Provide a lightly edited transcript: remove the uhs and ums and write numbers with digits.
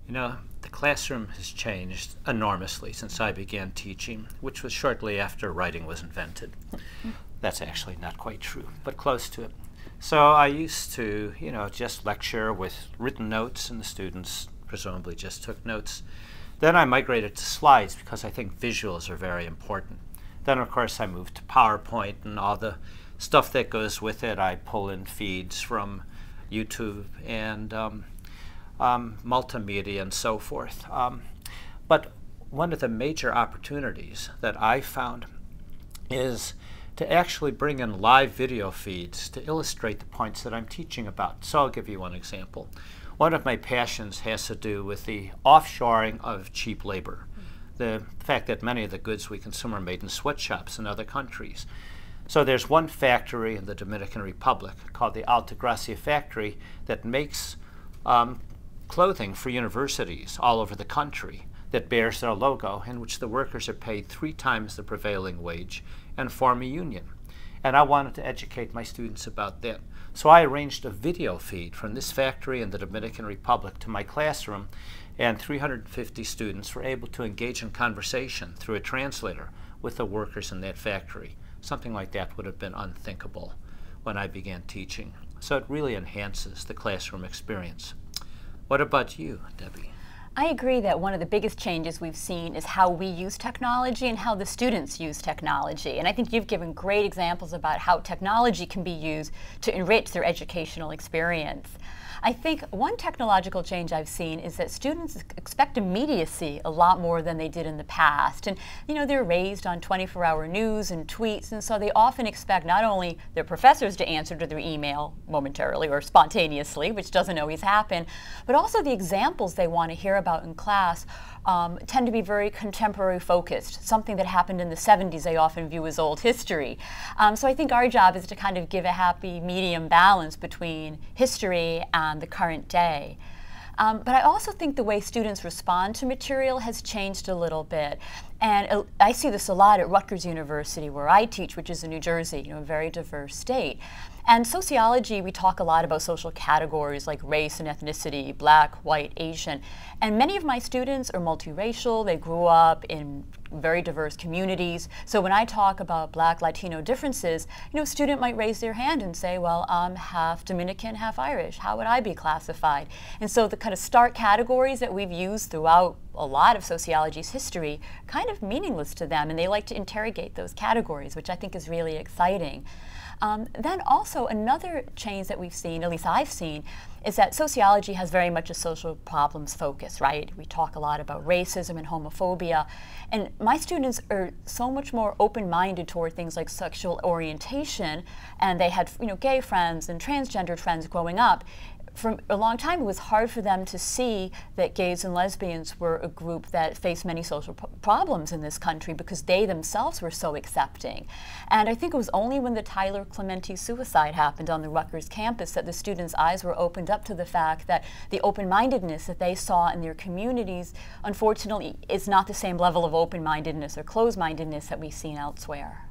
You know, the classroom has changed enormously since I began teaching, which was shortly after writing was invented. That's actually not quite true, but close to it. So I used to, just lecture with written notes, and the students presumably just took notes. Then I migrated to slides because I think visuals are very important. Then, of course, I moved to PowerPoint and all the stuff that goes with it. I pull in feeds from YouTube and multimedia and so forth. But one of the major opportunities that I found is to actually bring in live video feeds to illustrate the points that I'm teaching about. So I'll give you one example. One of my passions has to do with the offshoring of cheap labor. The fact that many of the goods we consume are made in sweatshops in other countries. So there's one factory in the Dominican Republic called the Altagracia factory that makes clothing for universities all over the country that bears their logo, in which the workers are paid 3 times the prevailing wage and form a union. And I wanted to educate my students about that. So I arranged a video feed from this factory in the Dominican Republic to my classroom, and 350 students were able to engage in conversation through a translator with the workers in that factory. Something like that would have been unthinkable when I began teaching. So it really enhances the classroom experience. What about you, Debbie? I agree that one of the biggest changes we've seen is how we use technology and how the students use technology. And I think you've given great examples about how technology can be used to enrich their educational experience. I think one technological change I've seen is that students expect immediacy a lot more than they did in the past. And they're raised on 24-hour news and tweets, and so they often expect not only their professors to answer to their email momentarily or spontaneously, which doesn't always happen, but also the examples they want to hear about in class tend to be very contemporary focused. Something that happened in the 70s they often view as old history. So I think our job is to kind of give a happy medium balance between history and the current day. But I also think the way students respond to material has changed a little bit. And I see this a lot at Rutgers University, where I teach, which is in New Jersey, a very diverse state. And sociology, we talk a lot about social categories like race and ethnicity, black, white, Asian. And many of my students are multiracial. They grew up in very diverse communities. So when I talk about black, Latino differences, a student might raise their hand and say, well, I'm half Dominican, half Irish. How would I be classified? And so the kind of stark categories that we've used throughout a lot of sociology's history kind of meaningless to them, and they like to interrogate those categories, which I think is really exciting. Then also another change that we've seen, at least I've seen, is that sociology has very much a social problems focus, right? We talk a lot about racism and homophobia, and my students are so much more open-minded toward things like sexual orientation, and they had gay friends and transgender friends growing up. For a long time, it was hard for them to see that gays and lesbians were a group that faced many social problems in this country because they themselves were so accepting. And I think it was only when the Tyler Clementi suicide happened on the Rutgers campus that the students' eyes were opened up to the fact that the open-mindedness that they saw in their communities, unfortunately, is not the same level of open-mindedness or closed-mindedness that we've seen elsewhere.